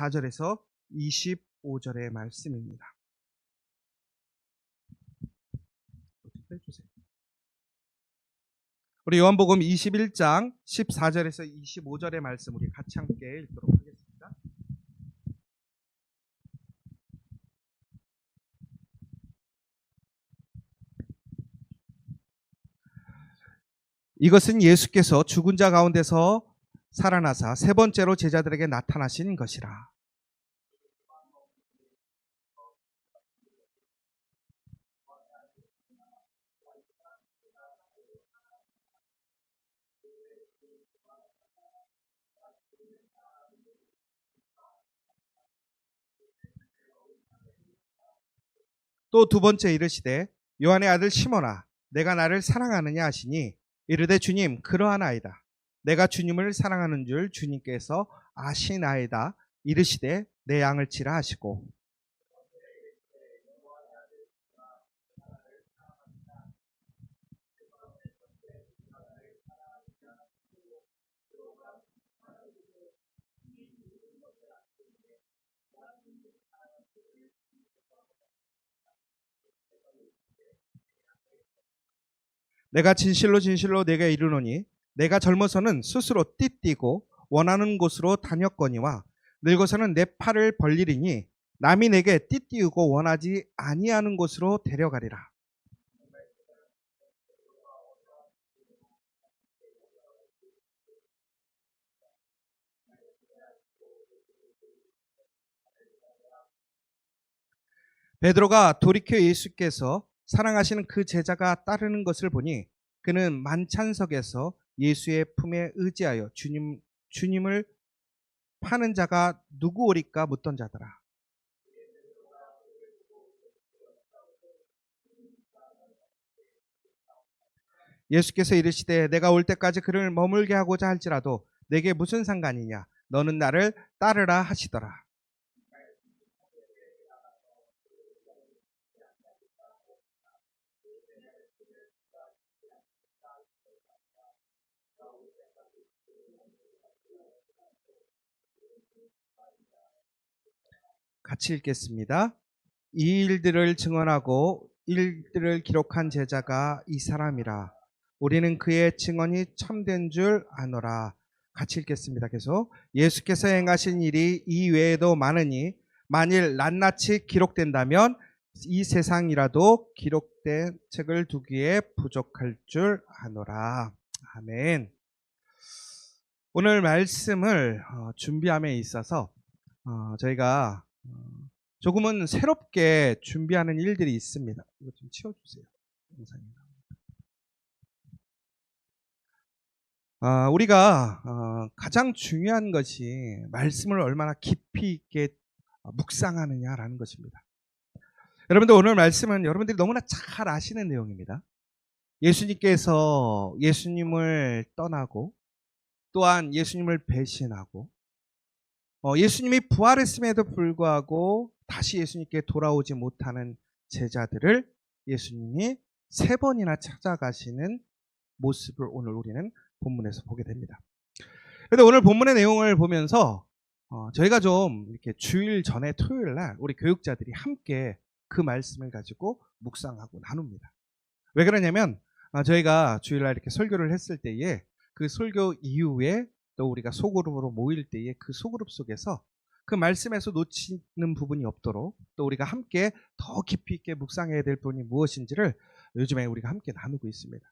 14절에서 25절의 말씀입니다. 우리 요한복음 21장 14절에서 25절의 말씀 우리 같이 함께 읽도록 하겠습니다. 이것은 예수께서 죽은 자 가운데서 살아나사 세 번째로 제자들에게 나타나신 것이라. 또 두 번째 이르시되 요한의 아들 시몬아 내가 나를 사랑하느냐 하시니 이르되 주님 그러하나이다. 내가 주님을 사랑하는 줄 주님께서 아시나이다. 이르시되 내 양을 치라 하시고 내가 진실로 진실로 내게 이르노니 내가 젊어서는 스스로 띠띠고 원하는 곳으로 다녔거니와 늙어서는 내 팔을 벌리리니 남이 내게 띠띠우고 원하지 아니하는 곳으로 데려가리라. 베드로가 돌이켜 예수께서 사랑하시는 그 제자가 따르는 것을 보니 그는 만찬석에서 예수의 품에 의지하여 주님을 파는 자가 누구 오리까 묻던 자더라. 예수께서 이르시되 내가 올 때까지 그를 머물게 하고자 할지라도 내게 무슨 상관이냐 너는 나를 따르라 하시더라. 같이 읽겠습니다. 이 일들을 증언하고 일들을 기록한 제자가 이 사람이라. 우리는 그의 증언이 참된 줄 아노라. 같이 읽겠습니다. 계속. 예수께서 행하신 일이 이 외에도 많으니 만일 낱낱이 기록된다면 이 세상이라도 기록된 책을 두기에 부족할 줄 아노라. 아멘. 오늘 말씀을 준비함에 있어서 저희가 조금은 새롭게 준비하는 일들이 있습니다. 이거 좀 치워주세요. 우리가 가장 중요한 것이 말씀을 얼마나 깊이 있게 묵상하느냐라는 것입니다. 여러분들 오늘 말씀은 여러분들이 너무나 잘 아시는 내용입니다. 예수님께서 예수님을 떠나고 또한 예수님을 배신하고 예수님이 부활했음에도 불구하고 다시 예수님께 돌아오지 못하는 제자들을 예수님이 3번이나 찾아가시는 모습을 오늘 우리는 본문에서 보게 됩니다. 그런데 오늘 본문의 내용을 보면서 저희가 좀 이렇게 주일 전에 토요일 날 우리 교육자들이 함께 그 말씀을 가지고 묵상하고 나눕니다. 왜 그러냐면 저희가 주일날 이렇게 설교를 했을 때에 그 설교 이후에 또 우리가 소그룹으로 모일 때에 그 소그룹 속에서 그 말씀에서 놓치는 부분이 없도록 또 우리가 함께 더 깊이 있게 묵상해야 될 부분이 무엇인지를 요즘에 우리가 함께 나누고 있습니다.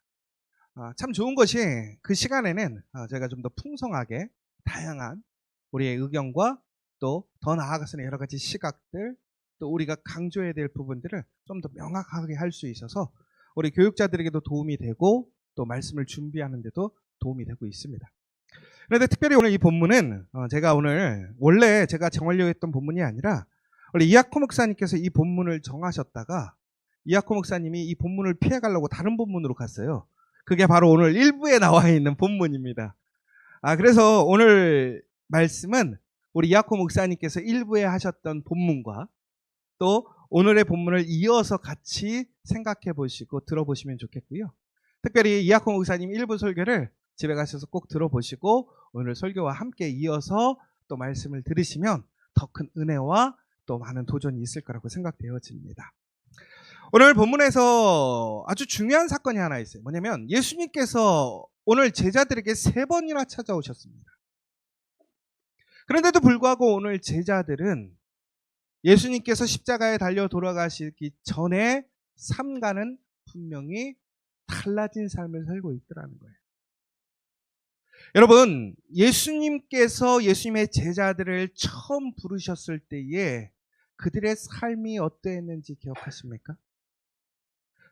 참 좋은 것이 그 시간에는 저희가 좀 더 풍성하게 다양한 우리의 의견과 또 더 나아가서는 여러 가지 시각들 또 우리가 강조해야 될 부분들을 좀 더 명확하게 할 수 있어서 우리 교육자들에게도 도움이 되고 또 말씀을 준비하는 데도 도움이 되고 있습니다. 그런데 특별히 오늘 이 본문은 제가 오늘 원래 제가 정하려고 했던 본문이 아니라 원래 이학호 목사님께서 이 본문을 정하셨다가 이학호 목사님이 이 본문을 피해가려고 다른 본문으로 갔어요. 그게 바로 오늘 1부에 나와 있는 본문입니다. 그래서 오늘 말씀은 우리 이학호 목사님께서 1부에 하셨던 본문과 또 오늘의 본문을 이어서 같이 생각해 보시고 들어보시면 좋겠고요. 특별히 이학호 목사님 1부 설교를 집에 가셔서 꼭 들어보시고 오늘 설교와 함께 이어서 또 말씀을 들으시면 더 큰 은혜와 또 많은 도전이 있을 거라고 생각되어집니다. 오늘 본문에서 아주 중요한 사건이 하나 있어요. 뭐냐면 예수님께서 오늘 제자들에게 3번이나 찾아오셨습니다. 그런데도 불구하고 오늘 제자들은 예수님께서 십자가에 달려 돌아가시기 전에 삶과는 분명히 달라진 삶을 살고 있더라는 거예요. 여러분, 예수님께서 예수님의 제자들을 처음 부르셨을 때에 그들의 삶이 어떠했는지 기억하십니까?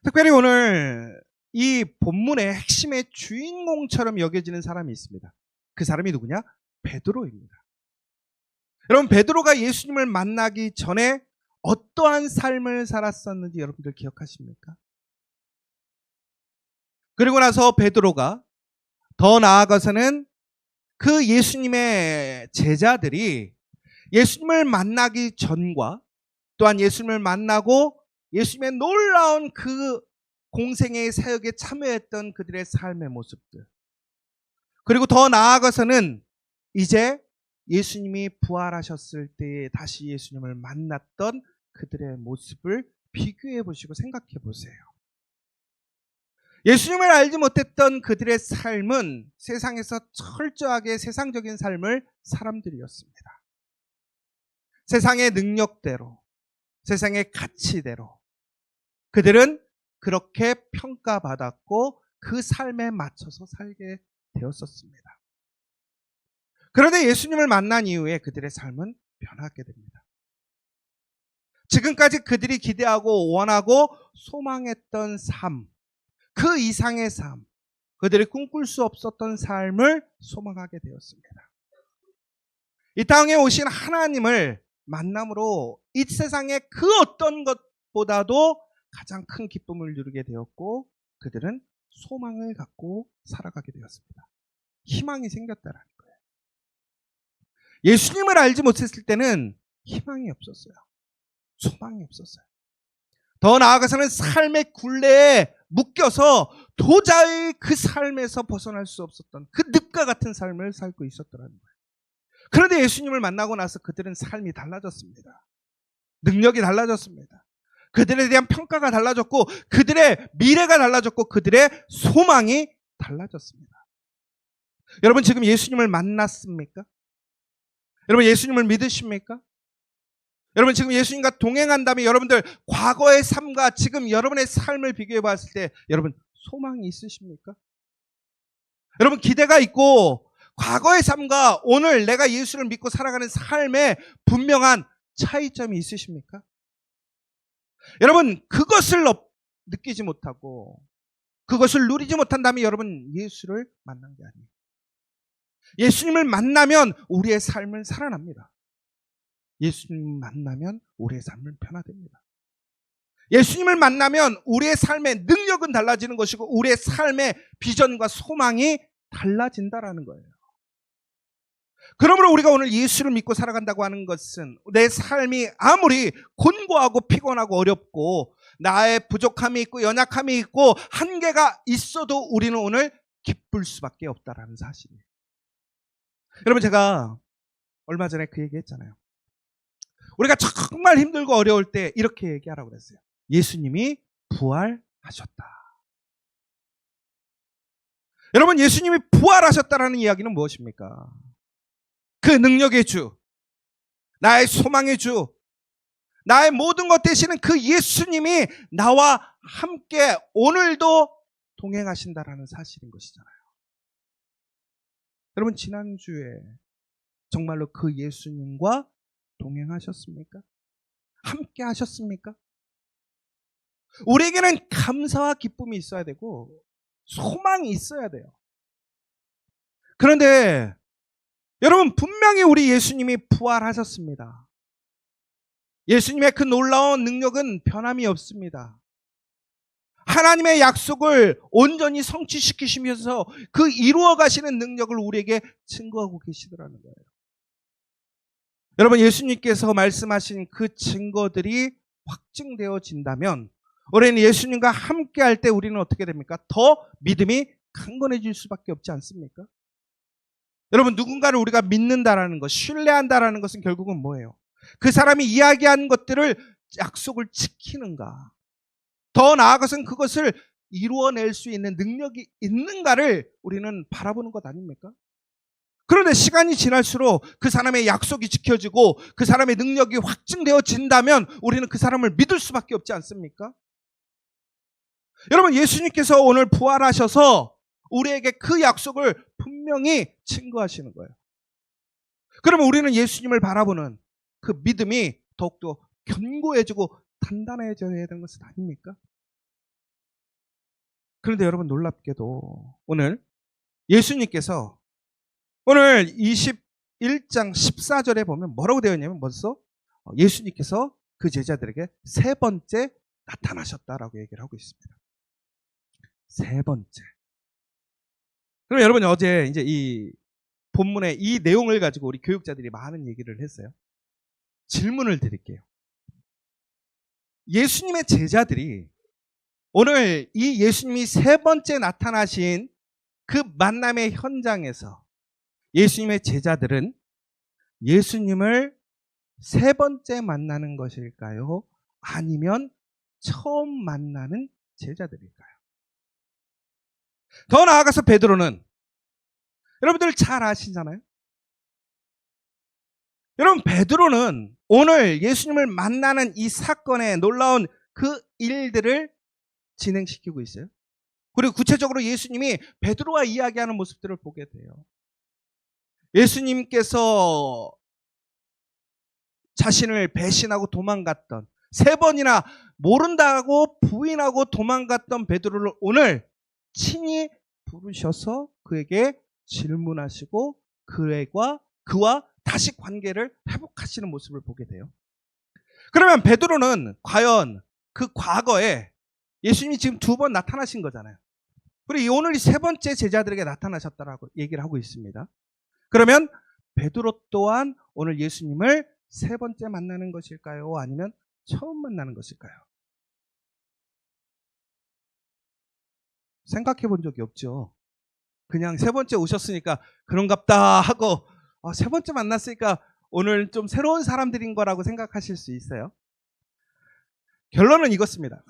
특별히 오늘 이 본문의 핵심의 주인공처럼 여겨지는 사람이 있습니다. 그 사람이 누구냐? 베드로입니다. 여러분, 베드로가 예수님을 만나기 전에 어떠한 삶을 살았었는지 여러분들 기억하십니까? 그리고 나서 베드로가 더 나아가서는 그 예수님의 제자들이 예수님을 만나기 전과 또한 예수님을 만나고 예수님의 놀라운 그 공생애의 사역에 참여했던 그들의 삶의 모습들, 그리고 더 나아가서는 이제 예수님이 부활하셨을 때에 다시 예수님을 만났던 그들의 모습을 비교해 보시고 생각해 보세요. 예수님을 알지 못했던 그들의 삶은 세상에서 철저하게 세상적인 삶을 사람들이었습니다. 세상의 능력대로, 세상의 가치대로 그들은 그렇게 평가받았고 그 삶에 맞춰서 살게 되었었습니다. 그런데 예수님을 만난 이후에 그들의 삶은 변하게 됩니다. 지금까지 그들이 기대하고 원하고 소망했던 삶, 그 이상의 삶, 그들이 꿈꿀 수 없었던 삶을 소망하게 되었습니다. 이 땅에 오신 하나님을 만남으로 이 세상의 그 어떤 것보다도 가장 큰 기쁨을 누리게 되었고 그들은 소망을 갖고 살아가게 되었습니다. 희망이 생겼다라는 거예요. 예수님을 알지 못했을 때는 희망이 없었어요. 소망이 없었어요. 더 나아가서는 삶의 굴레에 묶여서 도저히 그 삶에서 벗어날 수 없었던 그 늪과 같은 삶을 살고 있었더라는 거예요. 그런데 예수님을 만나고 나서 그들은 삶이 달라졌습니다. 능력이 달라졌습니다. 그들에 대한 평가가 달라졌고 그들의 미래가 달라졌고 그들의 소망이 달라졌습니다. 여러분, 지금 예수님을 만났습니까? 여러분, 예수님을 믿으십니까? 여러분, 지금 예수님과 동행한다면 여러분들 과거의 삶과 지금 여러분의 삶을 비교해 봤을 때 여러분 소망이 있으십니까? 여러분, 기대가 있고 과거의 삶과 오늘 내가 예수를 믿고 살아가는 삶에 분명한 차이점이 있으십니까? 여러분, 그것을 느끼지 못하고 그것을 누리지 못한다면 여러분 예수를 만난 게 아니에요. 예수님을 만나면 우리의 삶은 살아납니다. 예수님을 만나면 우리의 삶은 변화됩니다. 예수님을 만나면 우리의 삶의 능력은 달라지는 것이고 우리의 삶의 비전과 소망이 달라진다라는 거예요. 그러므로 우리가 오늘 예수를 믿고 살아간다고 하는 것은 내 삶이 아무리 곤고하고 피곤하고 어렵고 나의 부족함이 있고 연약함이 있고 한계가 있어도 우리는 오늘 기쁠 수밖에 없다라는 사실이에요. 여러분, 제가 얼마 전에 그 얘기 했잖아요. 우리가 정말 힘들고 어려울 때 이렇게 얘기하라고 그랬어요. 예수님이 부활하셨다. 여러분, 예수님이 부활하셨다라는 이야기는 무엇입니까? 그 능력의 주, 나의 소망의 주, 나의 모든 것 되시는 그 예수님이 나와 함께 오늘도 동행하신다라는 사실인 것이잖아요. 여러분, 지난주에 정말로 그 예수님과 동행하셨습니까? 함께 하셨습니까? 우리에게는 감사와 기쁨이 있어야 되고 소망이 있어야 돼요. 그런데 여러분, 분명히 우리 예수님이 부활하셨습니다. 예수님의 그 놀라운 능력은 변함이 없습니다. 하나님의 약속을 온전히 성취시키시면서 그 이루어 가시는 능력을 우리에게 증거하고 계시더라는 거예요. 여러분, 예수님께서 말씀하신 그 증거들이 확증되어진다면 우리는 예수님과 함께 할 때 우리는 어떻게 됩니까? 더 믿음이 강건해질 수밖에 없지 않습니까? 여러분, 누군가를 우리가 믿는다라는 것, 신뢰한다라는 것은 결국은 뭐예요? 그 사람이 이야기한 것들을 약속을 지키는가? 더 나아가서는 그것을 이루어낼 수 있는 능력이 있는가를 우리는 바라보는 것 아닙니까? 그런데 시간이 지날수록 그 사람의 약속이 지켜지고 그 사람의 능력이 확증되어진다면 우리는 그 사람을 믿을 수밖에 없지 않습니까? 여러분, 예수님께서 오늘 부활하셔서 우리에게 그 약속을 분명히 증거하시는 거예요. 그러면 우리는 예수님을 바라보는 그 믿음이 더욱더 견고해지고 단단해져야 되는 것은 아닙니까? 그런데 여러분, 놀랍게도 오늘 예수님께서 오늘 21장 14절에 보면 뭐라고 되어 있냐면 벌써 예수님께서 그 제자들에게 세 번째 나타나셨다라고 얘기를 하고 있습니다. 세 번째. 그럼 여러분, 어제 이제 이 본문의 이 내용을 가지고 우리 교육자들이 많은 얘기를 했어요. 질문을 드릴게요. 예수님의 제자들이 오늘 이 예수님이 세 번째 나타나신 그 만남의 현장에서 예수님의 제자들은 예수님을 세 번째 만나는 것일까요? 아니면 처음 만나는 제자들일까요? 더 나아가서 베드로는 여러분들 잘 아시잖아요. 여러분, 베드로는 오늘 예수님을 만나는 이 사건의 놀라운 그 일들을 진행시키고 있어요. 그리고 구체적으로 예수님이 베드로와 이야기하는 모습들을 보게 돼요. 예수님께서 자신을 배신하고 도망갔던, 세 번이나 모른다고 부인하고 도망갔던 베드로를 오늘 친히 부르셔서 그에게 질문하시고 그와 다시 관계를 회복하시는 모습을 보게 돼요. 그러면 베드로는 과연 그 과거에 예수님이 지금 두 번 나타나신 거잖아요. 그리고 오늘 세 번째 제자들에게 나타나셨다라고 얘기를 하고 있습니다. 그러면 베드로 또한 오늘 예수님을 세 번째 만나는 것일까요? 아니면 처음 만나는 것일까요? 생각해 본 적이 없죠. 그냥 세 번째 오셨으니까 그런갑다 하고 세 번째 만났으니까 오늘 좀 새로운 사람들인 거라고 생각하실 수 있어요. 결론은 이것입니다.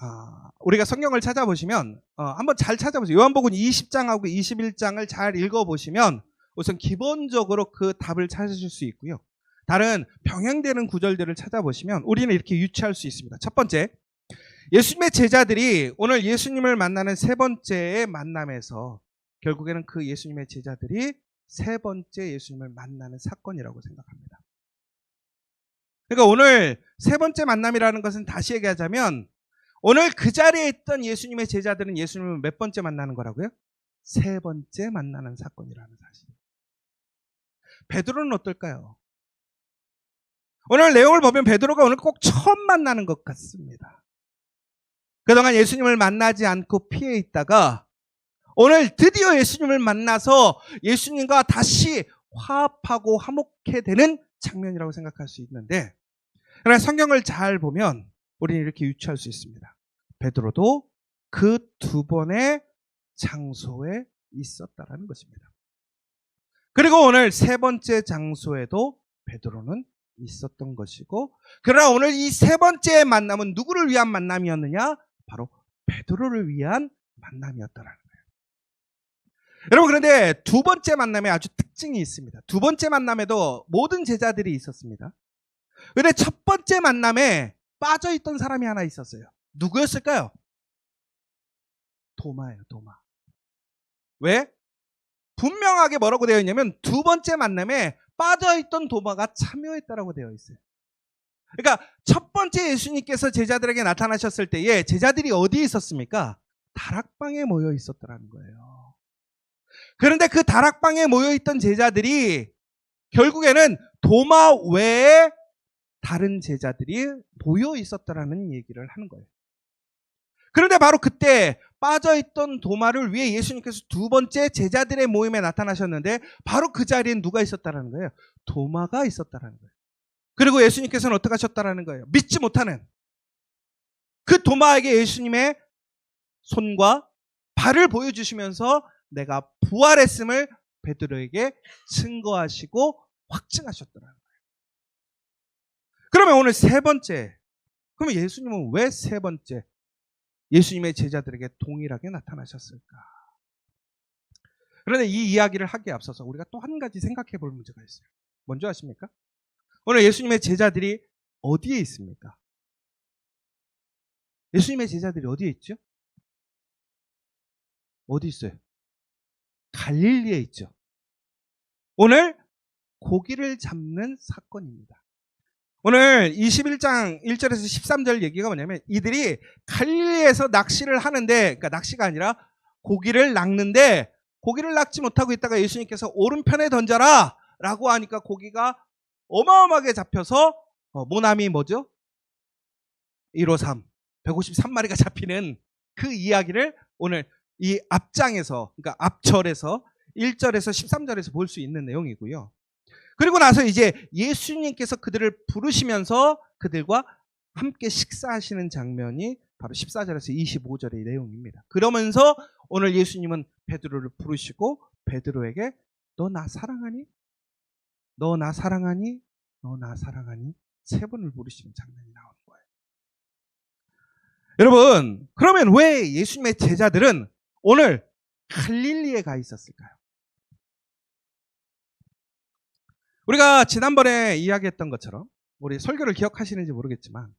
우리가 성경을 찾아보시면 한번 잘 찾아보세요. 요한복음 20장하고 21장을 잘 읽어보시면 우선 기본적으로 그 답을 찾으실 수 있고요. 다른 병행되는 구절들을 찾아보시면 우리는 이렇게 유추할 수 있습니다. 첫 번째, 예수님의 제자들이 오늘 예수님을 만나는 세 번째의 만남에서 결국에는 그 예수님의 제자들이 세 번째 예수님을 만나는 사건이라고 생각합니다. 그러니까 오늘 세 번째 만남이라는 것은 다시 얘기하자면 오늘 그 자리에 있던 예수님의 제자들은 예수님을 몇 번째 만나는 거라고요? 세 번째 만나는 사건이라는 사실. 베드로는 어떨까요? 오늘 내용을 보면 베드로가 오늘 꼭 처음 만나는 것 같습니다. 그동안 예수님을 만나지 않고 피해 있다가 오늘 드디어 예수님을 만나서 예수님과 다시 화합하고 화목해 되는 장면이라고 생각할 수 있는데, 그러나 성경을 잘 보면 우리는 이렇게 유추할 수 있습니다. 베드로도 그 두 번의 장소에 있었다라는 것입니다. 그리고 오늘 세 번째 장소에도 베드로는 있었던 것이고, 그러나 오늘 이 세 번째 만남은 누구를 위한 만남이었느냐? 바로 베드로를 위한 만남이었다라는 거예요. 여러분, 그런데 두 번째 만남에 아주 특징이 있습니다. 두 번째 만남에도 모든 제자들이 있었습니다. 그런데 첫 번째 만남에 빠져있던 사람이 하나 있었어요. 누구였을까요? 도마예요, 도마. 왜? 분명하게 뭐라고 되어 있냐면 두 번째 만남에 빠져있던 도마가 참여했다라고 되어 있어요. 그러니까 첫 번째 예수님께서 제자들에게 나타나셨을 때에 제자들이 어디에 있었습니까? 다락방에 모여 있었더라는 거예요. 그런데 그 다락방에 모여 있던 제자들이 결국에는 도마 외에 다른 제자들이 모여 있었다라는 얘기를 하는 거예요. 그런데 바로 그때 빠져있던 도마를 위해 예수님께서 두 번째 제자들의 모임에 나타나셨는데 바로 그 자리엔 누가 있었다라는 거예요? 도마가 있었다라는 거예요. 그리고 예수님께서는 어떻게 하셨다라는 거예요? 믿지 못하는 그 도마에게 예수님의 손과 발을 보여주시면서 내가 부활했음을 베드로에게 증거하시고 확증하셨더라는 거예요. 그러면 오늘 세 번째. 그러면 예수님은 왜 세 번째 예수님의 제자들에게 동일하게 나타나셨을까? 그런데 이 이야기를 하기에 앞서서 우리가 또 한 가지 생각해 볼 문제가 있어요. 뭔지 아십니까? 오늘 예수님의 제자들이 어디에 있습니까? 예수님의 제자들이 어디에 있죠? 어디 있어요? 갈릴리에 있죠. 오늘 고기를 잡는 사건입니다. 오늘 21장 1절에서 13절 얘기가 뭐냐면 이들이 갈릴리에서 낚시를 하는데, 그러니까 낚시가 아니라 고기를 낚는데 고기를 낚지 못하고 있다가 예수님께서 오른편에 던져라 라고 하니까 고기가 어마어마하게 잡혀서 모나미 뭐죠? 153 153마리가 잡히는 그 이야기를 오늘 이 앞장에서, 그러니까 앞절에서 1절에서 13절에서 볼 수 있는 내용이고요. 그리고 나서 이제 예수님께서 그들을 부르시면서 그들과 함께 식사하시는 장면이 바로 14절에서 25절의 내용입니다. 그러면서 오늘 예수님은 베드로를 부르시고 베드로에게 너 나 사랑하니? 너 나 사랑하니? 너 나 사랑하니? 세 번을 부르시는 장면이 나오는 거예요. 여러분, 그러면 왜 예수님의 제자들은 오늘 갈릴리에 가 있었을까요? 우리가 지난번에 이야기했던 것처럼, 우리 설교를 기억하시는지 모르겠지만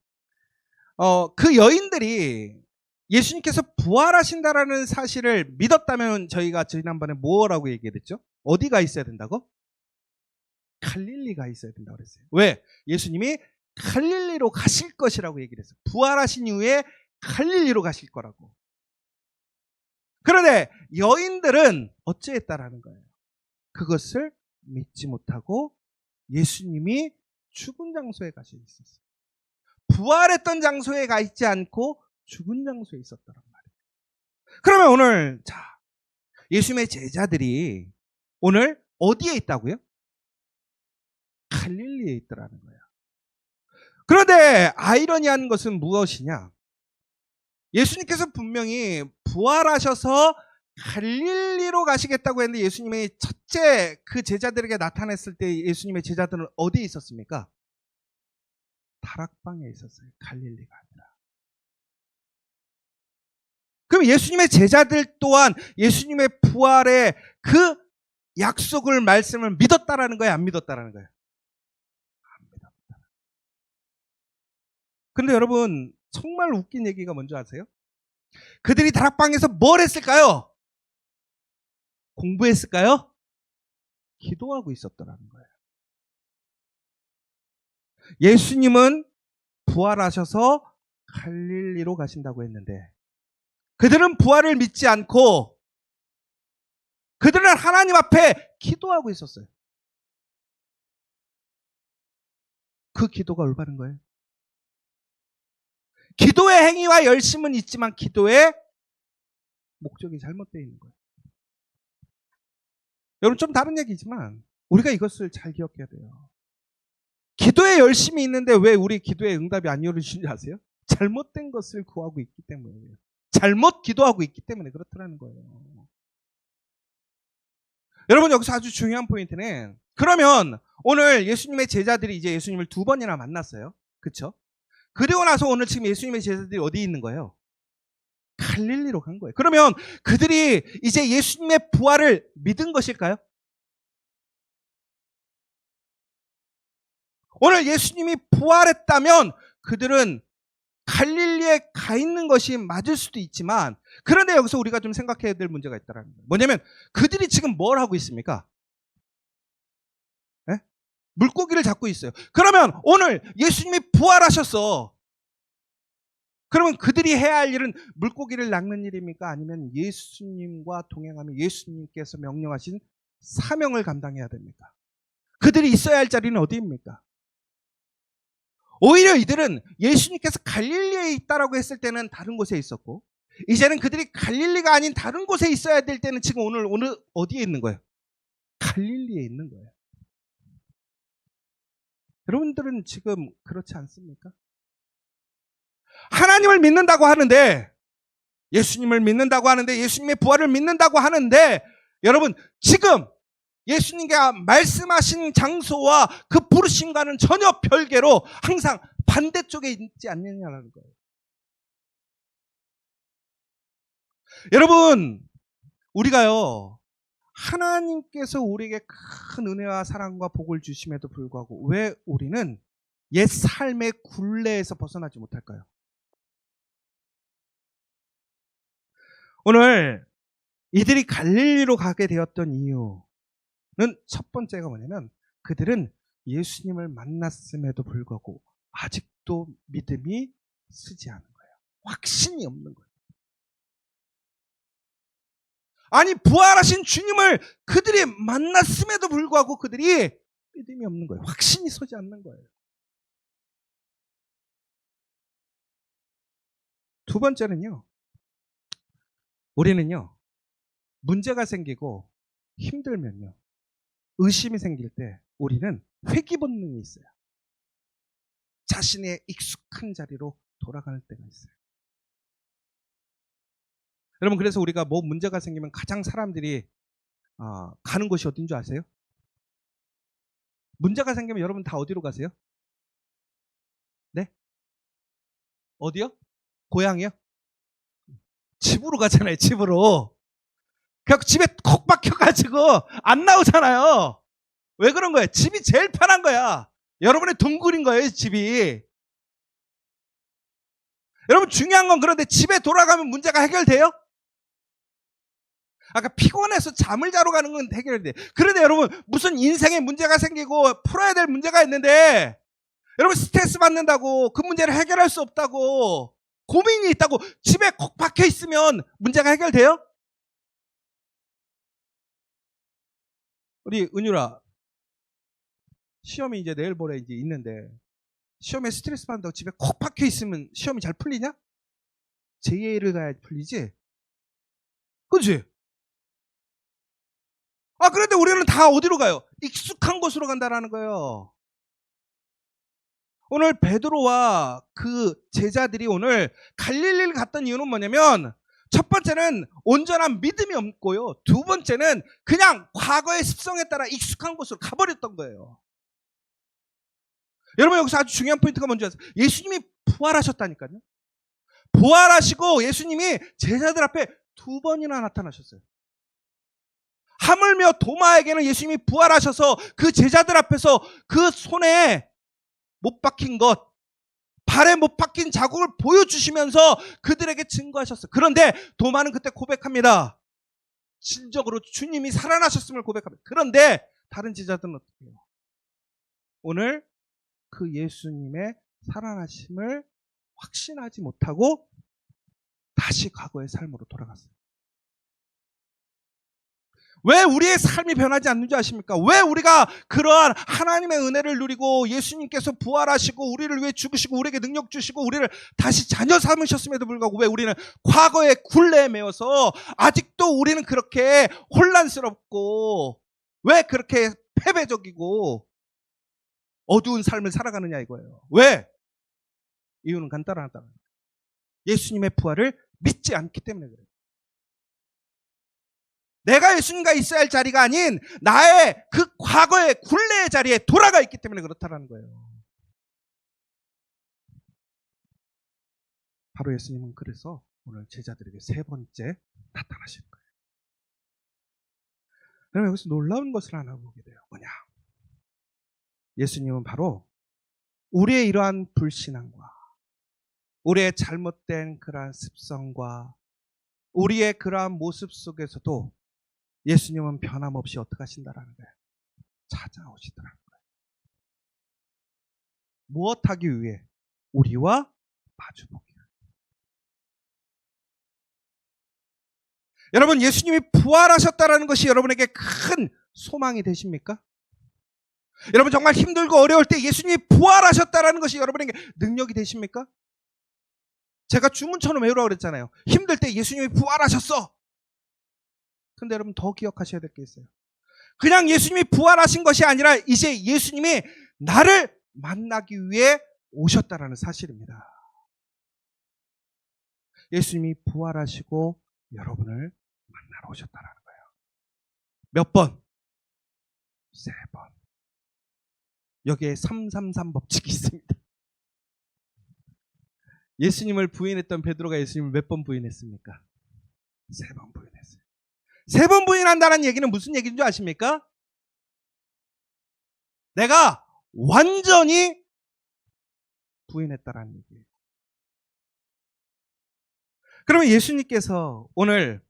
그 여인들이 예수님께서 부활하신다라는 사실을 믿었다면 저희가 지난번에 뭐라고 얘기했죠? 어디가 있어야 된다고? 갈릴리가 있어야 된다고 그랬어요. 왜? 예수님이 갈릴리로 가실 것이라고 얘기를 했어요. 부활하신 이후에 갈릴리로 가실 거라고. 그런데 여인들은 어찌했다라는 거예요? 그것을 믿지 못하고 예수님이 죽은 장소에 가셔 있었어요. 부활했던 장소에 가 있지 않고 죽은 장소에 있었다란 말이에요. 그러면 오늘 예수님의 제자들이 오늘 어디에 있다고요? 갈릴리에 있더라는 거예요. 그런데 아이러니한 것은 무엇이냐? 예수님께서 분명히 부활하셔서 갈릴리로 가시겠다고 했는데 예수님의 첫째 그 제자들에게 나타났을 때 예수님의 제자들은 어디에 있었습니까? 다락방에 있었어요. 갈릴리가 아니라. 그럼 예수님의 제자들 또한 예수님의 부활의 그 약속을, 말씀을 믿었다라는 거예요? 안 믿었다라는 거예요? 안 믿었다. 그런데 여러분, 정말 웃긴 얘기가 뭔지 아세요? 그들이 다락방에서 뭘 했을까요? 공부했을까요? 기도하고 있었더라는 거예요. 예수님은 부활하셔서 갈릴리로 가신다고 했는데 그들은 부활을 믿지 않고 그들은 하나님 앞에 기도하고 있었어요. 그 기도가 올바른 거예요. 기도의 행위와 열심은 있지만 기도의 목적이 잘못되어 있는 거예요. 여러분, 좀 다른 얘기지만 우리가 이것을 잘 기억해야 돼요. 기도에 열심이 있는데 왜 우리 기도에 응답이 안 이루어지는지 아세요? 잘못된 것을 구하고 있기 때문이에요. 잘못 기도하고 있기 때문에 그렇더라는 거예요. 여러분, 여기서 아주 중요한 포인트는, 그러면 오늘 예수님의 제자들이 이제 예수님을 두 번이나 만났어요. 그렇죠? 그리고 나서 오늘 지금 예수님의 제자들이 어디 있는 거예요? 갈릴리로 간 거예요. 그러면 그들이 이제 예수님의 부활을 믿은 것일까요? 오늘 예수님이 부활했다면 그들은 갈릴리에 가 있는 것이 맞을 수도 있지만, 그런데 여기서 우리가 좀 생각해야 될 문제가 있다는 거예요. 뭐냐면 그들이 지금 뭘 하고 있습니까? 네? 물고기를 잡고 있어요. 그러면 오늘 예수님이 부활하셨어. 그러면 그들이 해야 할 일은 물고기를 낚는 일입니까? 아니면 예수님과 동행하며 예수님께서 명령하신 사명을 감당해야 됩니까? 그들이 있어야 할 자리는 어디입니까? 오히려 이들은 예수님께서 갈릴리에 있다라고 했을 때는 다른 곳에 있었고, 이제는 그들이 갈릴리가 아닌 다른 곳에 있어야 될 때는 지금 오늘 어디에 있는 거예요? 갈릴리에 있는 거예요. 여러분들은 지금 그렇지 않습니까? 하나님을 믿는다고 하는데, 예수님을 믿는다고 하는데, 예수님의 부활을 믿는다고 하는데, 여러분 지금 예수님께 말씀하신 장소와 그 부르심과는 전혀 별개로 항상 반대쪽에 있지 않느냐라는 거예요. 여러분, 우리가요, 하나님께서 우리에게 큰 은혜와 사랑과 복을 주심에도 불구하고 왜 우리는 옛 삶의 굴레에서 벗어나지 못할까요? 오늘 이들이 갈릴리로 가게 되었던 이유는 첫 번째가 뭐냐면 그들은 예수님을 만났음에도 불구하고 아직도 믿음이 쓰지 않은 거예요. 확신이 없는 거예요. 아니, 부활하신 주님을 그들이 만났음에도 불구하고 그들이 믿음이 없는 거예요. 확신이 서지 않는 거예요. 두 번째는요, 우리는요, 문제가 생기고 힘들면요, 의심이 생길 때 우리는 회귀 본능이 있어요. 자신의 익숙한 자리로 돌아가는 때가 있어요. 여러분, 그래서 우리가 뭐 문제가 생기면 가장 사람들이 가는 곳이 어딘 줄 아세요? 문제가 생기면 여러분 다 어디로 가세요? 네? 어디요? 고향이요? 집으로 가잖아요, 집으로. 그래서 집에 콕 박혀가지고 안 나오잖아요. 왜 그런 거예요? 집이 제일 편한 거야. 여러분의 동굴인 거예요, 집이. 여러분, 중요한 건 그런데 집에 돌아가면 문제가 해결돼요? 아까 피곤해서 잠을 자러 가는 건 해결돼. 그런데 여러분, 무슨 인생에 문제가 생기고 풀어야 될 문제가 있는데 여러분 스트레스 받는다고 그 문제를 해결할 수 없다고 고민이 있다고 집에 콕 박혀 있으면 문제가 해결돼요? 우리 은유라 시험이 이제 내일 모레 이제 있는데 시험에 스트레스 받는다고 집에 콕 박혀 있으면 시험이 잘 풀리냐? 제2를 가야 풀리지? 그렇지? 그런데 우리는 다 어디로 가요? 익숙한 곳으로 간다라는 거예요. 오늘 베드로와 그 제자들이 오늘 갈릴리를 갔던 이유는 뭐냐면 첫 번째는 온전한 믿음이 없고요. 두 번째는 그냥 과거의 습성에 따라 익숙한 곳으로 가버렸던 거예요. 여러분, 여기서 아주 중요한 포인트가 뭔지 아세요? 예수님이 부활하셨다니까요. 부활하시고 예수님이 제자들 앞에 두 번이나 나타나셨어요. 하물며 도마에게는 예수님이 부활하셔서 그 제자들 앞에서 그 손에 못 박힌 것, 발에 못 박힌 자국을 보여주시면서 그들에게 증거하셨어요. 그런데 도마는 그때 고백합니다. 진정으로 주님이 살아나셨음을 고백합니다. 그런데 다른 제자들은 어떻게 해요? 오늘 그 예수님의 살아나심을 확신하지 못하고 다시 과거의 삶으로 돌아갔어요. 왜 우리의 삶이 변하지 않는지 아십니까? 왜 우리가 그러한 하나님의 은혜를 누리고 예수님께서 부활하시고 우리를 위해 죽으시고 우리에게 능력 주시고 우리를 다시 자녀 삼으셨음에도 불구하고 왜 우리는 과거의 굴레에 매여서 아직도 우리는 그렇게 혼란스럽고 왜 그렇게 패배적이고 어두운 삶을 살아가느냐 이거예요. 왜? 이유는 간단하다. 예수님의 부활을 믿지 않기 때문에 그래요. 내가 예수님과 있어야 할 자리가 아닌 나의 그 과거의 굴레의 자리에 돌아가 있기 때문에 그렇다는 거예요. 바로 예수님은 그래서 오늘 제자들에게 세 번째 나타나시는 거예요. 그러면 여기서 놀라운 것을 하나 보게 돼요. 뭐냐? 예수님은 바로 우리의 이러한 불신앙과 우리의 잘못된 그러한 습성과 우리의 그러한 모습 속에서도 예수님은 변함없이 어떻게 하신다라는 거예요? 찾아오시더라는 거예요. 무엇하기 위해? 우리와 마주보기. 여러분, 예수님이 부활하셨다라는 것이 여러분에게 큰 소망이 되십니까? 여러분, 정말 힘들고 어려울 때 예수님이 부활하셨다라는 것이 여러분에게 능력이 되십니까? 제가 주문처럼 외우라고 그랬잖아요. 힘들 때 예수님이 부활하셨어. 근데 여러분 더 기억하셔야 될 게 있어요. 그냥 예수님이 부활하신 것이 아니라 이제 예수님이 나를 만나기 위해 오셨다라는 사실입니다. 예수님이 부활하시고 여러분을 만나러 오셨다라는 거예요. 몇 번? 3번. 여기에 333 법칙이 있습니다. 예수님을 부인했던 베드로가 예수님을 몇 번 부인했습니까? 3번 부인했어요. 3번 부인한다는 얘기는 무슨 얘기인 줄 아십니까? 내가 완전히 부인했다라는 얘기예요. 그러면 예수님께서 오늘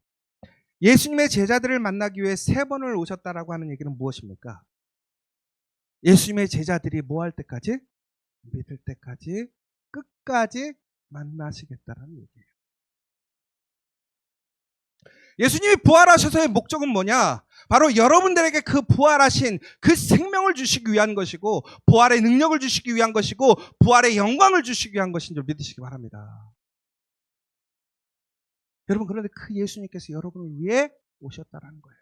예수님의 제자들을 만나기 위해 3번을 오셨다라고 하는 얘기는 무엇입니까? 예수님의 제자들이 뭐 할 때까지? 믿을 때까지 끝까지 만나시겠다라는 얘기예요. 예수님이 부활하셔서의 목적은 뭐냐? 바로 여러분들에게 그 부활하신 그 생명을 주시기 위한 것이고, 부활의 능력을 주시기 위한 것이고, 부활의 영광을 주시기 위한 것인 줄 믿으시기 바랍니다. 여러분, 그런데 그 예수님께서 여러분을 위해 오셨다라는 거예요.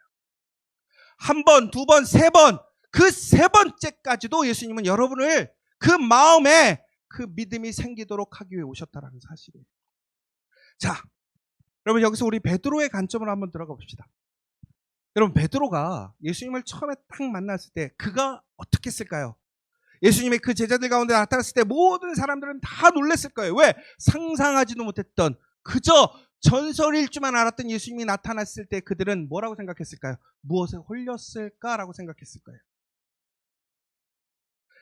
1번, 2번, 3번, 그 3번째까지도 예수님은 여러분을 그 마음에 그 믿음이 생기도록 하기 위해 오셨다라는 사실이에요. 자, 여러분, 여기서 우리 베드로의 관점으로 한번 들어가 봅시다. 여러분, 베드로가 예수님을 처음에 딱 만났을 때 그가 어떻게 했을까요? 예수님의 그 제자들 가운데 나타났을 때 모든 사람들은 다 놀랐을 거예요. 왜? 상상하지도 못했던, 그저 전설일 줄만 알았던 예수님이 나타났을 때 그들은 뭐라고 생각했을까요? 무엇에 홀렸을까라고 생각했을 거예요.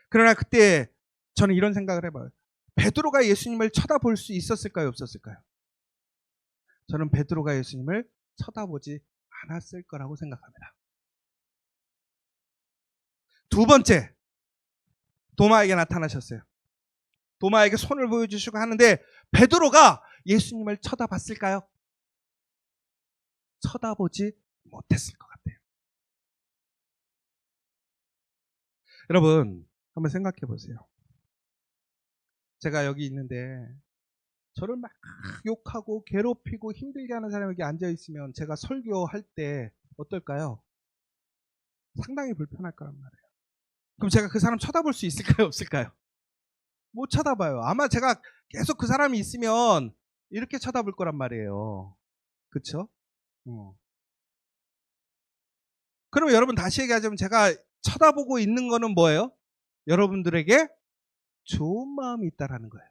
그러나 그때 저는 이런 생각을 해봐요. 베드로가 예수님을 쳐다볼 수 있었을까요? 없었을까요? 저는 베드로가 예수님을 쳐다보지 않았을 거라고 생각합니다. 2번째, 도마에게 나타나셨어요. 도마에게 손을 보여주시고 하는데 베드로가 예수님을 쳐다봤을까요? 쳐다보지 못했을 것 같아요. 여러분, 한번 생각해 보세요. 제가 여기 있는데 저를 막 욕하고 괴롭히고 힘들게 하는 사람이 여기 앉아 있으면 제가 설교할 때 어떨까요? 상당히 불편할 거란 말이에요. 그럼 제가 그 사람 쳐다볼 수 있을까요? 없을까요? 못 쳐다봐요. 아마 제가 계속 그 사람이 있으면 이렇게 쳐다볼 거란 말이에요. 그쵸? 그럼 여러분, 다시 얘기하자면 제가 쳐다보고 있는 거는 뭐예요? 여러분들에게 좋은 마음이 있다라는 거예요.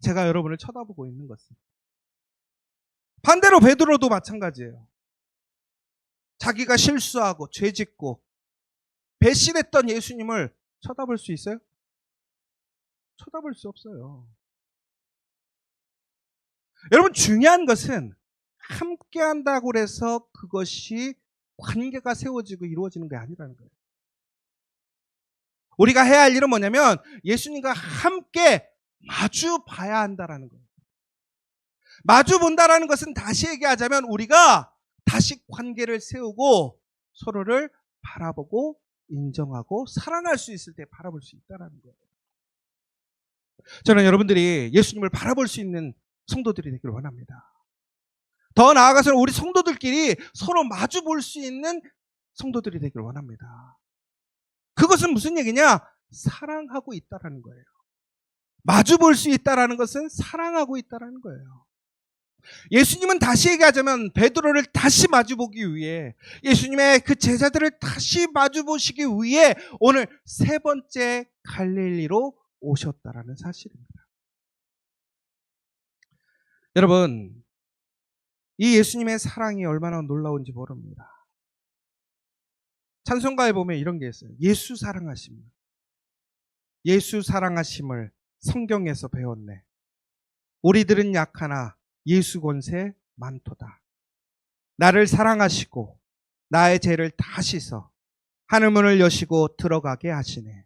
제가 여러분을 쳐다보고 있는 것은. 반대로 베드로도 마찬가지예요. 자기가 실수하고 죄짓고 배신했던 예수님을 쳐다볼 수 있어요? 쳐다볼 수 없어요. 여러분, 중요한 것은 함께 한다고 해서 그것이 관계가 세워지고 이루어지는 게 아니라는 거예요. 우리가 해야 할 일은 뭐냐면 예수님과 함께 마주 봐야 한다라는 거예요. 마주 본다라는 것은 다시 얘기하자면 우리가 다시 관계를 세우고 서로를 바라보고 인정하고 사랑할 수 있을 때 바라볼 수 있다라는 거예요. 저는 여러분들이 예수님을 바라볼 수 있는 성도들이 되기를 원합니다. 더 나아가서는 우리 성도들끼리 서로 마주 볼 수 있는 성도들이 되기를 원합니다. 그것은 무슨 얘기냐? 사랑하고 있다라는 거예요. 마주 볼 수 있다라는 것은 사랑하고 있다라는 거예요. 예수님은 다시 얘기하자면 베드로를 다시 마주 보기 위해, 예수님의 그 제자들을 다시 마주 보시기 위해 오늘 3번째 갈릴리로 오셨다라는 사실입니다. 여러분, 이 예수님의 사랑이 얼마나 놀라운지 모릅니다. 찬송가에 보면 이런 게 있어요. 예수 사랑하심. 예수 사랑하심을 성경에서 배웠네. 우리들은 약하나 예수 권세 많도다. 나를 사랑하시고 나의 죄를 다 씻어 하늘문을 여시고 들어가게 하시네.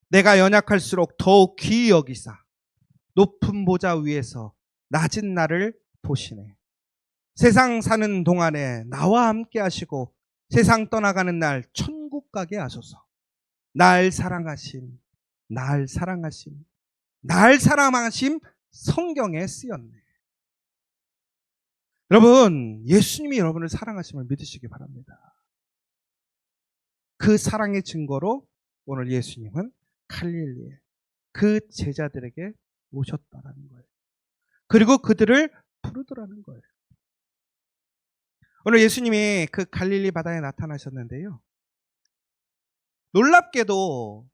내가 연약할수록 더욱 귀히 여기사 높은 보좌 위에서 낮은 나를 보시네. 세상 사는 동안에 나와 함께 하시고 세상 떠나가는 날 천국 가게 하소서. 날 사랑하심, 날 사랑하심, 날 사랑하심 성경에 쓰였네. 여러분, 예수님이 여러분을 사랑하심을 믿으시기 바랍니다. 그 사랑의 증거로 오늘 예수님은 갈릴리에 그 제자들에게 오셨다라는 거예요. 그리고 그들을 부르더라는 거예요. 오늘 예수님이 그 갈릴리 바다에 나타나셨는데요. 놀랍게도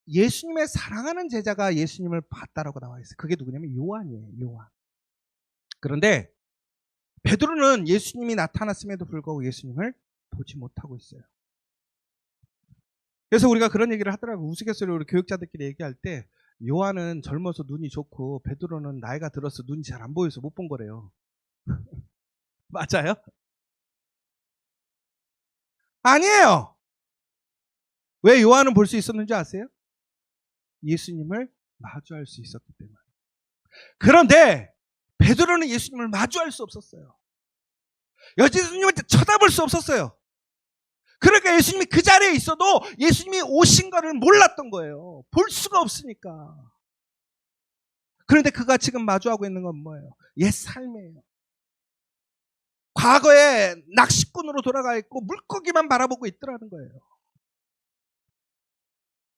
예수님의 사랑하는 제자가 예수님을 봤다라고 나와 있어요. 그게 누구냐면 요한이에요. 요한. 그런데 베드로는 예수님이 나타났음에도 불구하고 예수님을 보지 못하고 있어요. 그래서 우리가 그런 얘기를 하더라고요. 우스갯소리로 우리 교육자들끼리 얘기할 때 요한은 젊어서 눈이 좋고 베드로는 나이가 들어서 눈이 잘 안 보여서 못 본 거래요. 맞아요? 아니에요. 왜 요한은 볼 수 있었는지 아세요? 예수님을 마주할 수 있었기 때문에. 그런데 베드로는 예수님을 마주할 수 없었어요. 예수님을 쳐다볼 수 없었어요. 그러니까 예수님이 그 자리에 있어도 예수님이 오신 거를 몰랐던 거예요. 볼 수가 없으니까. 그런데 그가 지금 마주하고 있는 건 뭐예요? 옛 삶이에요. 과거에 낚시꾼으로 돌아가 있고 물고기만 바라보고 있더라는 거예요.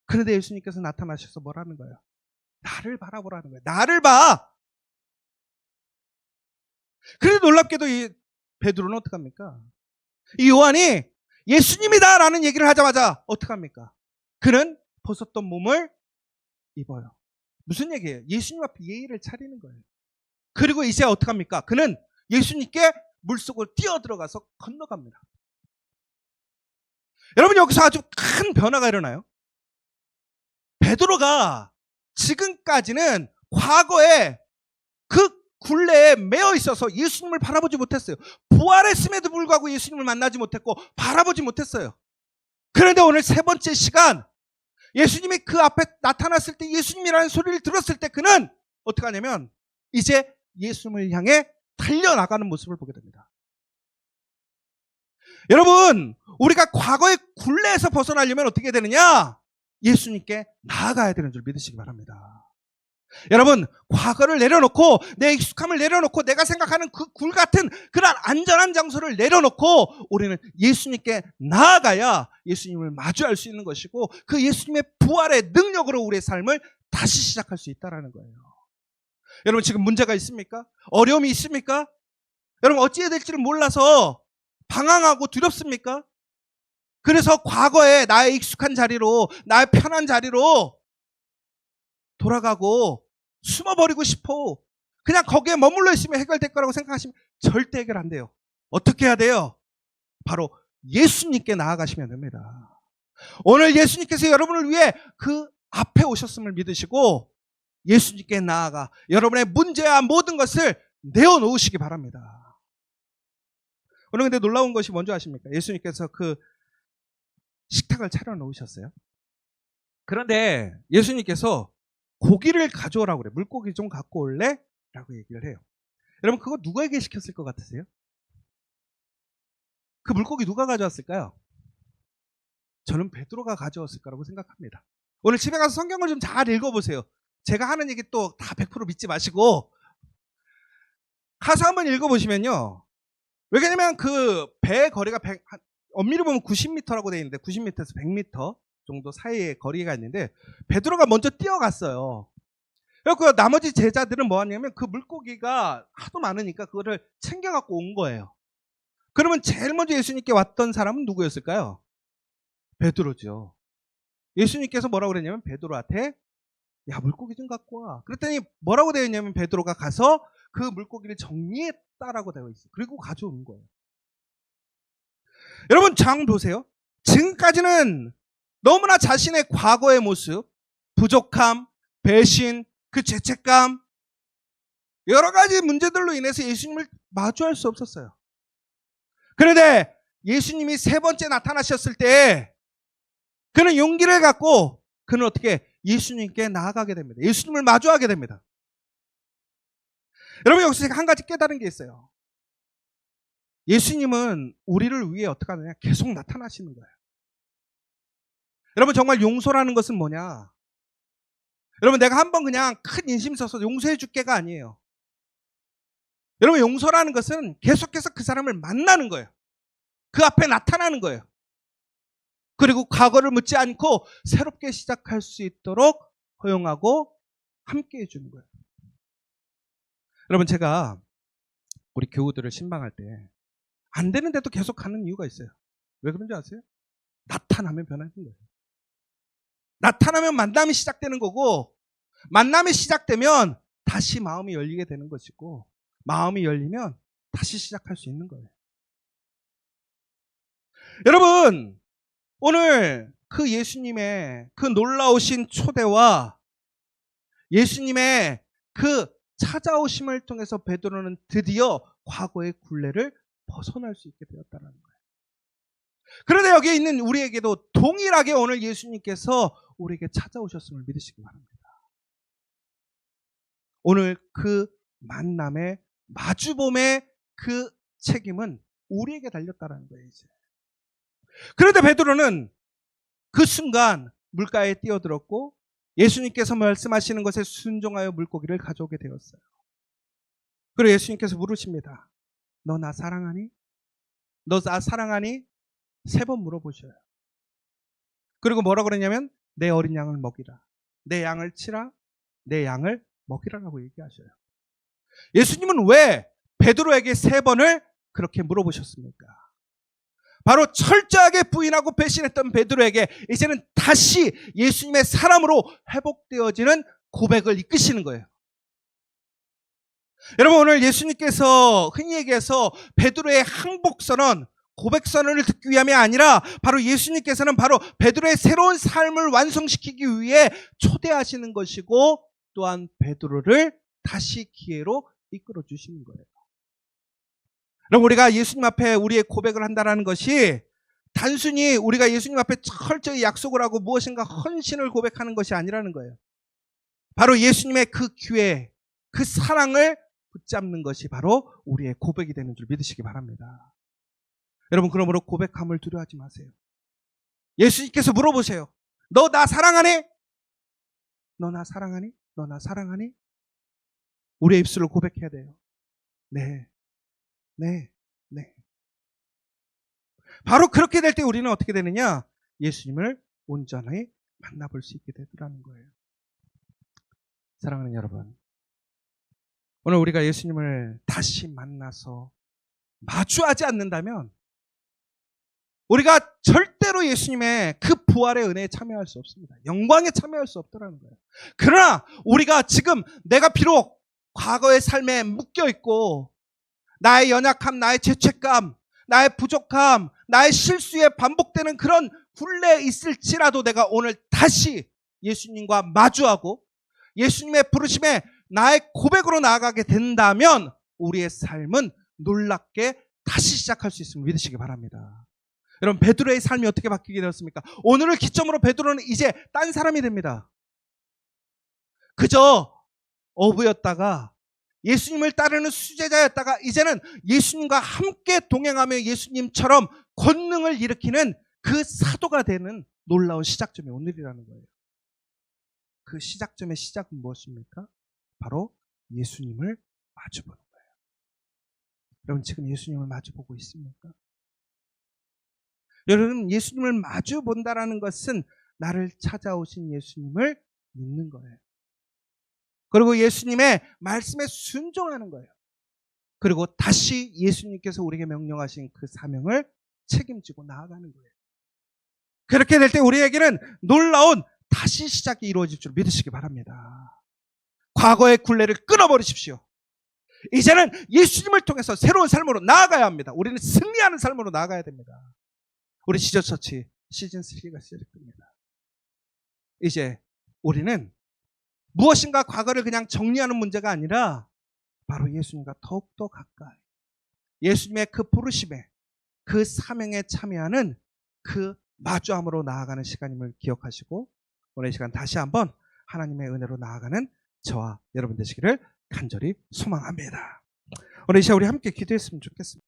그런데 예수님께서 나타나셔서 뭐라는 거예요? 나를 바라보라는 거예요. 나를 봐! 그래도 놀랍게도 이 베드로는 어떡합니까? 이 요한이 예수님이다라는 얘기를 하자마자 어떡합니까? 그는 벗었던 몸을 입어요. 무슨 얘기예요? 예수님 앞에 예의를 차리는 거예요. 그리고 이제 어떡합니까? 그는 예수님께 물속으로 뛰어들어가서 건너갑니다. 여러분, 여기서 아주 큰 변화가 일어나요. 베드로가 지금까지는 과거에 그 굴레에 매어 있어서 예수님을 바라보지 못했어요. 부활했음에도 불구하고 예수님을 만나지 못했고 바라보지 못했어요. 그런데 오늘 세 번째 시간, 예수님이 그 앞에 나타났을 때, 예수님이라는 소리를 들었을 때 그는 어떻게 하냐면 이제 예수님을 향해 달려나가는 모습을 보게 됩니다. 여러분, 우리가 과거의 굴레에서 벗어나려면 어떻게 되느냐? 예수님께 나아가야 되는 줄 믿으시기 바랍니다. 여러분, 과거를 내려놓고 내 익숙함을 내려놓고 내가 생각하는 그 굴 같은 그런 안전한 장소를 내려놓고 우리는 예수님께 나아가야 예수님을 마주할 수 있는 것이고 그 예수님의 부활의 능력으로 우리의 삶을 다시 시작할 수 있다는 거예요. 여러분, 지금 문제가 있습니까? 어려움이 있습니까? 여러분, 어찌해야 될지를 몰라서 방황하고 두렵습니까? 그래서 과거에 나의 익숙한 자리로, 나의 편한 자리로 돌아가고 숨어버리고 싶어. 그냥 거기에 머물러 있으면 해결될 거라고 생각하시면 절대 해결 안 돼요. 어떻게 해야 돼요? 바로 예수님께 나아가시면 됩니다. 오늘 예수님께서 여러분을 위해 그 앞에 오셨음을 믿으시고 예수님께 나아가 여러분의 문제와 모든 것을 내어놓으시기 바랍니다. 오늘 근데 놀라운 것이 뭔지 아십니까? 예수님께서 그 식탁을 차려놓으셨어요. 그런데 예수님께서 고기를 가져오라고 그래요. 물고기 좀 갖고 올래? 라고 얘기를 해요. 여러분, 그거 누구에게 시켰을 것 같으세요? 그 물고기 누가 가져왔을까요? 저는 베드로가 가져왔을 거라고 생각합니다. 오늘 집에 가서 성경을 좀 잘 읽어보세요. 제가 하는 얘기 또 다 100% 믿지 마시고 가서 한번 읽어보시면요. 왜냐면 그 배의 거리가 엄밀히 보면 90m라고 되어 있는데 90m에서 100m 정도 사이의 거리가 있는데 베드로가 먼저 뛰어갔어요. 그래서 나머지 제자들은 뭐 하냐면 그 물고기가 하도 많으니까 그거를 챙겨갖고 온 거예요. 그러면 제일 먼저 예수님께 왔던 사람은 누구였을까요? 베드로죠. 예수님께서 뭐라고 그랬냐면 베드로한테 야, 물고기 좀 갖고 와. 그랬더니 뭐라고 되어 있냐면 베드로가 가서 그 물고기를 정리했다라고 되어 있어요. 그리고 가져온 거예요. 여러분, 장 보세요. 지금까지는 너무나 자신의 과거의 모습, 부족함, 배신, 그 죄책감, 여러 가지 문제들로 인해서 예수님을 마주할 수 없었어요. 그런데 예수님이 세 번째 나타나셨을 때 그는 용기를 갖고 그는 어떻게 예수님께 나아가게 됩니다. 예수님을 마주하게 됩니다. 여러분, 여기서 제가 한 가지 깨달은 게 있어요. 예수님은 우리를 위해 어떻게 하느냐? 계속 나타나시는 거예요. 여러분, 정말 용서라는 것은 뭐냐? 여러분, 내가 한번 그냥 큰 인심 써서 용서해 줄게가 아니에요. 여러분, 용서라는 것은 계속해서 그 사람을 만나는 거예요. 그 앞에 나타나는 거예요. 그리고 과거를 묻지 않고 새롭게 시작할 수 있도록 허용하고 함께 해주는 거예요. 여러분, 제가 우리 교우들을 신방할 때 안 되는데도 계속 가는 이유가 있어요. 왜 그런지 아세요? 나타나면 변하는 거예요. 나타나면 만남이 시작되는 거고, 만남이 시작되면 다시 마음이 열리게 되는 것이고, 마음이 열리면 다시 시작할 수 있는 거예요. 여러분, 오늘 그 예수님의 그 놀라우신 초대와 예수님의 그 찾아오심을 통해서 베드로는 드디어 과거의 굴레를 벗어날 수 있게 되었다는 거예요. 그런데 여기 있는 우리에게도 동일하게 오늘 예수님께서 우리에게 찾아오셨음을 믿으시기 바랍니다. 오늘 그 만남의 마주봄의 그 책임은 우리에게 달렸다는 거예요, 이제. 그런데 베드로는 그 순간 물가에 뛰어들었고 예수님께서 말씀하시는 것에 순종하여 물고기를 가져오게 되었어요. 그리고 예수님께서 물으십니다. 너 나 사랑하니? 너 나 사랑하니? 3번 물어보셔요. 그리고 뭐라 그러냐면 내 어린 양을 먹이라. 내 양을 치라. 내 양을 먹이라라고 얘기하셔요. 예수님은 왜 베드로에게 3번을 그렇게 물어보셨습니까? 바로 철저하게 부인하고 배신했던 베드로에게 이제는 다시 예수님의 사람으로 회복되어지는 고백을 이끄시는 거예요. 여러분, 오늘 예수님께서 흔히 얘기해서 베드로의 항복선언, 고백선언을 듣기 위함이 아니라 바로 예수님께서는 바로 베드로의 새로운 삶을 완성시키기 위해 초대하시는 것이고 또한 베드로를 다시 기회로 이끌어 주시는 거예요. 그럼 우리가 예수님 앞에 우리의 고백을 한다는 것이 단순히 우리가 예수님 앞에 철저히 약속을 하고 무엇인가 헌신을 고백하는 것이 아니라는 거예요. 바로 예수님의 그 기회, 그 사랑을 붙잡는 것이 바로 우리의 고백이 되는 줄 믿으시기 바랍니다. 여러분, 그러므로 고백함을 두려워하지 마세요. 예수님께서 물어보세요. 너 나 사랑하니? 너 나 사랑하니? 너 나 사랑하니? 우리의 입술로 고백해야 돼요. 네. 네. 네. 바로 그렇게 될 때 우리는 어떻게 되느냐? 예수님을 온전히 만나볼 수 있게 되더라는 거예요. 사랑하는 여러분, 오늘 우리가 예수님을 다시 만나서 마주하지 않는다면 우리가 절대로 예수님의 그 부활의 은혜에 참여할 수 없습니다. 영광에 참여할 수 없더라는 거예요. 그러나 우리가 지금 내가 비록 과거의 삶에 묶여있고 나의 연약함, 나의 죄책감, 나의 부족함, 나의 실수에 반복되는 그런 굴레에 있을지라도 내가 오늘 다시 예수님과 마주하고 예수님의 부르심에 나의 고백으로 나아가게 된다면 우리의 삶은 놀랍게 다시 시작할 수 있음을 믿으시기 바랍니다. 여러분, 베드로의 삶이 어떻게 바뀌게 되었습니까? 오늘을 기점으로 베드로는 이제 딴 사람이 됩니다. 그저 어부였다가 예수님을 따르는 수제자였다가 이제는 예수님과 함께 동행하며 예수님처럼 권능을 일으키는 그 사도가 되는 놀라운 시작점이 오늘이라는 거예요. 그 시작점의 시작은 무엇입니까? 바로 예수님을 마주보는 거예요. 여러분, 지금 예수님을 마주보고 있습니까? 여러분, 예수님을 마주본다라는 것은 나를 찾아오신 예수님을 믿는 거예요. 그리고 예수님의 말씀에 순종하는 거예요. 그리고 다시 예수님께서 우리에게 명령하신 그 사명을 책임지고 나아가는 거예요. 그렇게 될 때 우리에게는 놀라운 다시 시작이 이루어질 줄 믿으시기 바랍니다. 과거의 굴레를 끊어버리십시오. 이제는 예수님을 통해서 새로운 삶으로 나아가야 합니다. 우리는 승리하는 삶으로 나아가야 됩니다. 우리 지저처치 시즌3가 시작됩니다. 이제 우리는 무엇인가 과거를 그냥 정리하는 문제가 아니라 바로 예수님과 더욱더 가까이 예수님의 그 부르심에 그 사명에 참여하는 그 마주함으로 나아가는 시간임을 기억하시고 오늘 이 시간 다시 한번 하나님의 은혜로 나아가는 저와 여러분 되시기를 간절히 소망합니다. 오늘 이 시간 우리 함께 기도했으면 좋겠습니다.